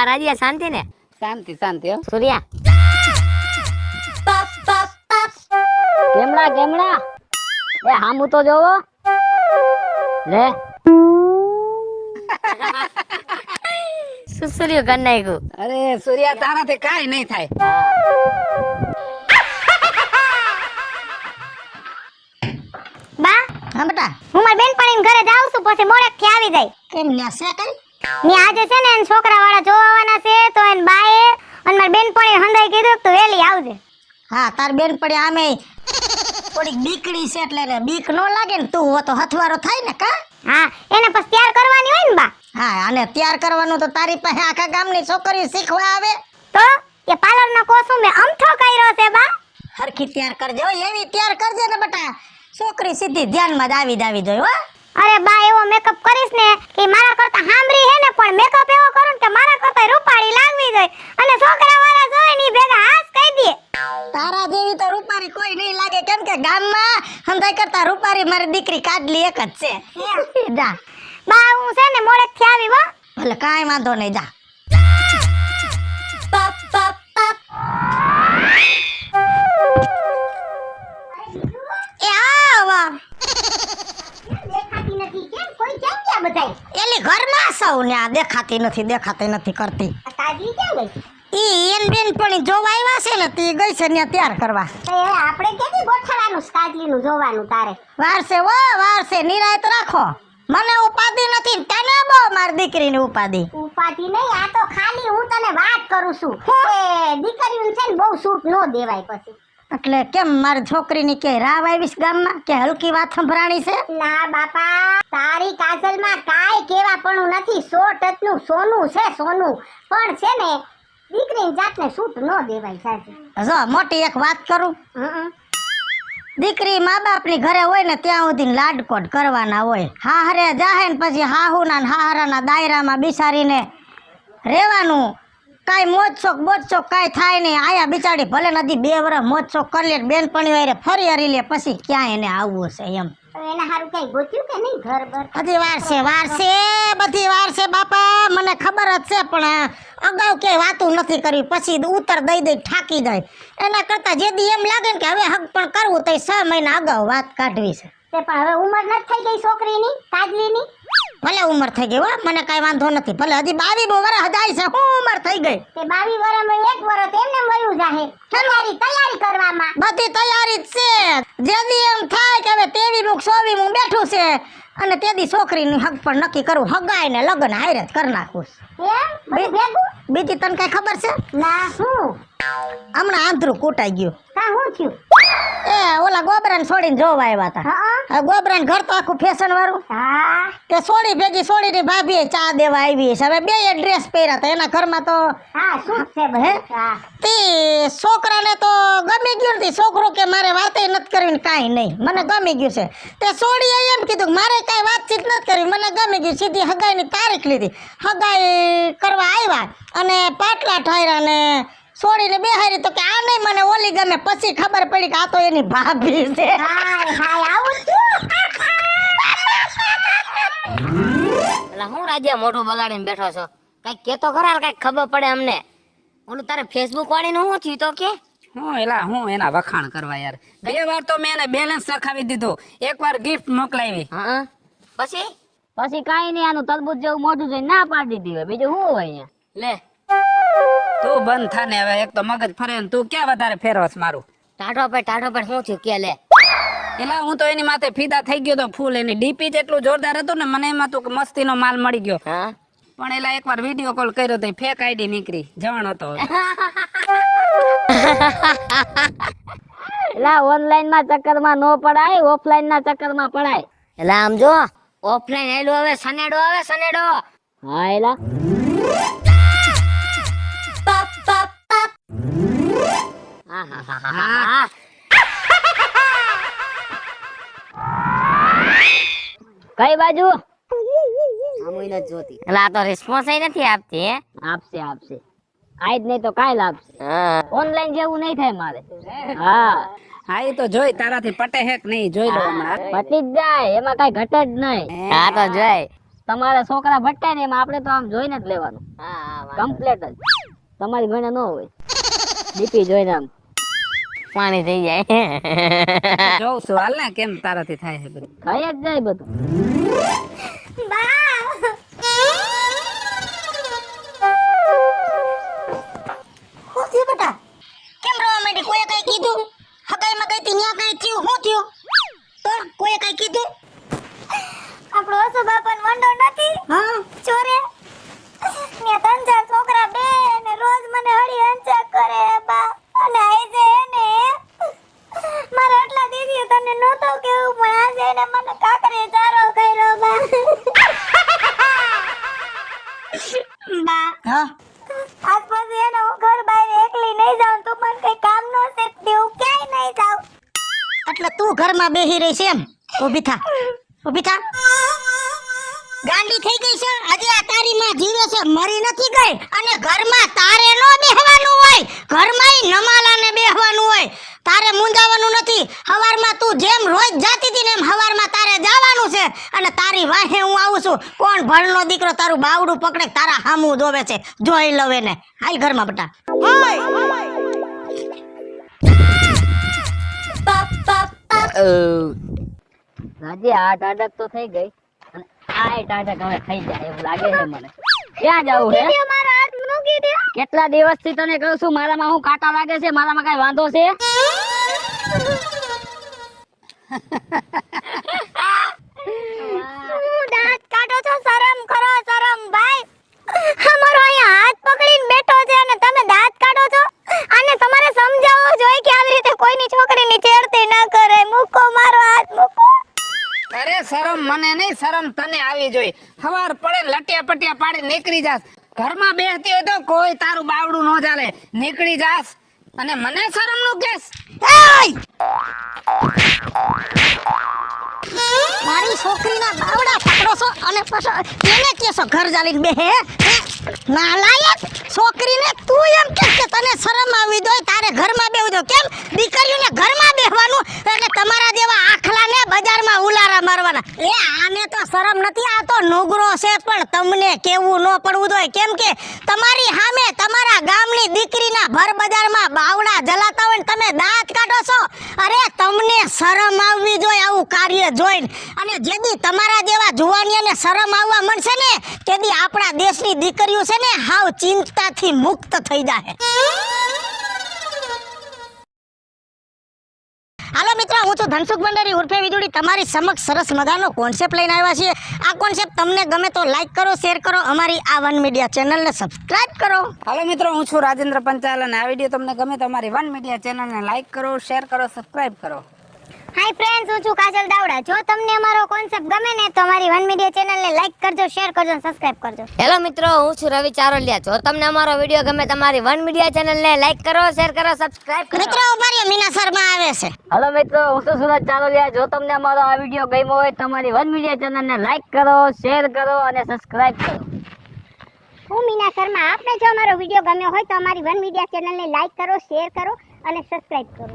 રાજ્યા શાંતિ ને? શાંતિ શાંતિ હો. સૂર્યા કેમડા કેમડા એ હામુ તો જોવો લે સુસુર્યું કર નાખ્યું. અરે સૂર્યા તારાથી કાઈ નહીં થાય. બા હા બેટા, હું મારી બેનપણીને ઘરે જાઉં છું, પછી મોડેક થી આવી જાય. કેમ લ્યા છે કઈ? ને આજે છે ને એના છોકરા વાળા જોવા આવવાના છે, તો એને બાએ અને મારી બેનપણી હંધાઈ કીધું કે તું વેલી આવજે. હા, તાર બેન પડી આમે થોડીક બીકડી છે એટલે એને બીક નો લાગે ને, તું હો તો હથવારો થાય ને કા? હા, એને પછી તૈયાર કરવાની હોય ને બા. હા, અને તૈયાર કરવાનું તો તારી પાસે આખા ગામની છોકરીઓ શીખવા આવે. તો એ પાર્લરનો કોર્સ મેં અમથો કર્યો છે બા. હરખી તૈયાર કરજે હો, એવી તૈયાર કરજે ને બેટા, છોકરી સીધી ધ્યાનમાં જ આવી જોઈએ હો. અરે બા એવો મેકઅપ કરીશ ને કે મારા કરતા હામરી હે ને, પણ મેકઅપ એવો કરું ને કે મારા કરતા રૂપાળી લાગવી જોઈએ, અને છોકરા વાળા જોઈ ની ભેગા હાથ કહી દે. તારા જેવી તો રૂપારી કોઈ નહીં લાગે, કેમ કે ગામમાં હંધાઈ કરતા રૂપારી મારી દીકરી કાજલી એક જ છે. જા બા હું છે ને મોડેક થી આવી હો. ભલે કાંઈ વાંધો નહીં, જા. એ આવા દેખાતી નથી કેમ? કોઈ કેમ ગયા બધાય? એલી ઘરમાં સૌ ને આ દેખાતી નથી કરતી. આ કાજલી ક્યાં ગઈ? ઈ એન બેનપણી જોવા આવ્યા છે ને, તી ગઈ છે ને તૈયાર કરવા. તો હવે આપણે કેદી ગોઠવવાનું કાજલીનું જોવાનું તારે? વારસે નિરાયત રાખો. મને ઉપાધિ નથી, તને બહુ મારી દીકરીની ઉપાધિ. ઉપાધિ નહીં, આ તો ખાલી હું તને વાત કરું છું કે દીકરીઓને છે ને બહુ છૂટ નો દેવાય પછી. એટલે કેમ મારી છોકરીની કે રાવ આવીશ ગામમાં કે હલકી વાત સંભળાણી છે? ના બાપા, તારી કાજલમાં કાંઈ કેવાપણું નથી, 100% સોનું છે, સોનું. પણ છે ને દીકરીની જાતને છૂટ નો દેવાય સાચી. જો મોટી એક વાત કરું, દીકરી મા બાપની ઘરે હોય ને ત્યાં સુધી લાડકોટ કરવાના હોય. હાહરે જાહે ને પછી હાહુના ને હાહરાના દાયરામાં બિચારીને રહેવાનું. કાંઈ મોજશોખ કાંઈ થાય નહીં. આયા બિચારી ભલે નદી 2 વર્ષ મોજશોખ કરી લે, બેનપણી વારે ફરી હરી લે, પછી ક્યાં એને આવવું છે એમ. એના હારું કઈ ગોત્યું કે નહીં ઘર બર? બધી વાર છે બાપા, મને ખબર જ છે, પણ અગાઉ ક્યાંય વાતું નથી કરવી, પછી ઉત્તર દઈ ઠાકી જાય. એના કરતાં જે દી એમ લાગે ને કે હવે હક પણ કરવું તો 6 મહિના અગાઉ વાત કાઢવી છે. તે પણ હવે ઉંમર નથી થઈ ગઈ છોકરીની કાજલીની? ભલે ઉંમર થઈ ગઈ હો, મને કાંઈ વાંધો નથી. ભલે હજી 22 વર્ષ જાય છે, હું ઉંમર થઈ ગઈ. તે 22 વર્ષમાં 1 વર્ષ એમને વયું જાહે તૈયારી કરવામાં. બધી તૈયારી જ છે. જેદી એમ થાય કે હવે 23મું 24મું બેઠું છે અને તેદી છોકરીની હક પણ નક્કી કરવું, હગાઈ ને લગ્ન હારે જ કરી નાખું. એમ બધું ભેગું? બીજી તને કઈ ખબર છે? ના શું? હમણાં આંધળું કૂટાઈ ગયું. કા હું થયું? એ ઓલા ગોબરાને છોડીને જોવા આવ્યા હતા. હા ગોબરાને ઘર તો આખું ફેશન વાળું. હા તે છોડીની ભાભીએ ચા દેવા આવી છે. હવે 2 ડ્રેસ પહેર્યા હતા એના ઘરમાં તો. હા શું છે બધું? હા તે છોકરાને તો ગમી ગયું નથી. છોકરો કે મારે વાતે નથી કરવી ને કાંઈ નહીં, મને ગમી ગયું છે. તે છોડીએ એમ કીધું મારે કાંઈ વાતચીત નથી કરવી, મને ગમી ગયું. સીધી હગાઈની તારીખ લીધી, હગાઈ કરવા આવ્યા અને પાટલા ઠાર્યા ને છોડીને બેહારી તો કે આ નહીં મને ઓલી ગમે. પછી ખબર પડી કે આ તો એની ભાભી છે. હાય હાય આવું થયું? એટલે હું રાજ્યા મોઢું બગાડીને બેઠો છો? કઈક કેતો ખરા, કઈક ખબર પડે અમને. ઓલું તારે ફેસબુક વાળીનું શું થયું તો કે? હું એના વખાણ કરવા યાર. 2 વાર તો મેં એને બેલેન્સ લખાવી દીધું, 1 વાર ગિફ્ટ મોકલાવી. હા પછી કાઈ નહીં, આનું તરબૂચ જેવું મોઢું જોઈને ના પાડી દીધી હોય, બીજું શું હોય અહીંયા? લે તું બંધ થાને હવે, એક તો મગજ ફરે ને તું ક્યાં વધારે ફેરવસ મારું. ટાઢો પર શું થયું કે? લે એલા હું તો એની માથે ફીદા થઈ ગયો તો ફૂલ. એની ડીપી જેટલું જોરદાર હતું ને, મને એમાં તો મસ્તીનો માલ મળી ગયો. હા પણ એલા એકવાર વિડીયો કોલ કર્યો તો ફેક આઈડી નીકળી, જવાન હતો. એલા ઓનલાઈન માં ચક્કરમાં નો પડાય, ઓફલાઈન ના ચક્કરમાં પડાય. એલા આમ જો ઓફલાઈન આયલું હવે સનેડો. હા એલા કઈ બાજુ? જોતી એટલે આ તો રિસ્પોન્સ નથી આપતી. હે આપશે આજ નહીં તો કાલ આપશે. ઓનલાઈન જેવું નહીં થાય મારે. હા એ તો જોઈ તારાથી પટે હેક નહીં, જોઈ લો હમણાં. પટી જ જાય, એમાં કઈ ઘટે જ નહીં. હા તો જોઈ તમારા છોકરા ભટકાય ને એમાં આપણે તો આમ જોઈને જ લેવાનું. કમ્પ્લેટ જ. તમારી ગણે ન હોય. ડીપી જોઈને આમ પાણી થઈ જાય. જોઉં છું હાલ ને કેમ તારાથી થાય છે બધું. થઈ જ જાય બધું. શું થયું બેટા? કેમ રોવા માંડી? કોઈએ કઈ કીધું? હગાઈમાં ગઈ તી ન્યા કઈ થયું? શું થયું? તો કોઈએ કઈ કીધું? આપણો ઓસો બાપાનો વંડો નથી હા ચોરે ને ત્રણ ચાર છોકરા બે ને રોજ મને હળી હંચા કરે બા અને આજે એને મારા આટલા દીદી તને નહોતો કેવું પણ આજે એને મને કાકરે ચારો કર્યો બા બા હા આજ પછી એને હું ઘર બહાર એકલી નહીં જાઉં તું મને કઈ કામ નો છે દેવું ક્યાંય નહીં જાઉં એટલે તું ઘરમાં બેહી રહી છે એમ? ઊભી થા, ઊભી થા. ગાંડી થઈ ગઈ છે? હજી આ તારી માં જીવે છે, મરી નથી ગઈ. અને ઘરમાં તારે નો બેહવાનું હોય, ઘરમાં નમાલાને બેહવાનું હોય. તારે મુંજાવાનું નથી. હવારમાં તું જેમ રોજ જાતી હતી ને એમ હવારમાં તારે જવાનું છે. અને તારી વાહે હું આવું છું. કોણ ભણનો દીકરો તારું બાવડું પકડે તારા હામું જોવે છે? જોઈ લવ એને. હાલ ઘરમાં બેટા. રાજી આ ટાઢક તો થઈ ગઈ અને આ ટાઢક હવે થઈ જાય એવું લાગે છે મને. ક્યાં જવું હે? મારો હાથ મૂકી દે કેટલા દિવસથી તને કહું છું મારામાં હું કાંટા લાગે છે, મારામાં કઈ વાંધો છે? શું દાંત કાઢો છો? શરમ કરો શરમ ભાઈ અમારો અહીંયા હાથ પકડીને બેઠો છે અને તમે દાંત કાઢો છો. આને તમારે સમજાવવો જોઈએ કે આવી રીતે કોઈની છોકરીની છેડતી ન કરે. મૂકો મારો હાથ મૂકો. અરે શરમ મને નહીં, શરમ તને આવી જોઈ. સવાર પડે લટિયા પટિયા પાડી નીકળી જાસ. ઘરમાં બેસતી હોય તો કોઈ તારું બાવડું ન ચાલે, નીકળી જાસ અને મને શરમ નું કેસ. મારી છોકરીના બાવડા પકડો છો અને પછી એને કેસો ઘર જાલીને બેહે? નાલાયક છોકરીને તું એમ કે તને શરમ આવી દોય તારે ઘરમાં બેહવું દો. કેમ દીકરીઓને ઘરમાં બેહવાનું અને તમારા જેવા આખલાને બજારમાં ઉલારા મારવાના? એ આને તો શરમ નથી, આ તો નુગરો છે. પણ તમને કેવું ન પડવું દોય. કેમ કે તમારી સામે તમારા ગામની દીકરીના ભર બજારમાં બાવડા જલાતા હોય ને તમે દાંત કાઢો છો. અરે તમને શરમ આવવી જોઈએ આવું કાર્ય જોઈને. અને જેદી તમારા જેવા જુવાનિયાને શરમ આવવા મળશે ને તેદી આપણા દેશની દીકરીઓ છે ને હાવ ચિંતાથી મુક્ત થઈ જાય. હાલો મિત્રો, હું છું ધનસુખ ભંડારી ઉર્ફે વીજળી તમારી સમક્ષ સરસ મજાનો કોન્સેપ્ટ લઈને આવ્યા છીએ. આ કોન્સેપ્ટ તમને ગમે તો લાઈક કરો, શેર કરો, અમારી આ વન મીડિયા ચેનલને સબસ્ક્રાઇબ કરો. હાલો મિત્રો, હું છું રાજેન્દ્ર પંચાલ અને આ વિડીયો તમને ગમે તો અમારી વન મીડિયા ચેનલને લાઈક કરો, શેર કરો, સબસ્ક્રાઇબ કરો. હાય ફ્રેન્ડ્સ, હું છું કાજલ દાવડા. જો તમને અમારો કોન્સેપ્ટ ગમે ને તો અમારી વન મીડિયા ચેનલને લાઈક કરજો, શેર કરજો અને સબસ્ક્રાઇબ કરજો. હેલો મિત્રો, હું છું રવિ ચારોલિયા. જો તમને અમારો વિડીયો ગમે તમારી વન મીડિયા ચેનલને લાઈક કરો, શેર કરો, સબસ્ક્રાઇબ કરો. મિત્રો ઉભારીએ, મીના શર્મા આવે છે. હેલો મિત્રો, હું છું સુરજ ચારોલિયા. જો તમને અમારો આ વિડીયો ગમ્યો હોય તમારી વન મીડિયા ચેનલને લાઈક કરો, શેર કરો અને સબસ્ક્રાઇબ કરો. હું મીના શર્મા. આપને જો અમારો વિડીયો ગમ્યો હોય તો અમારી વન મીડિયા ચેનલને લાઈક કરો, શેર કરો અને સબસ્ક્રાઇબ કરો.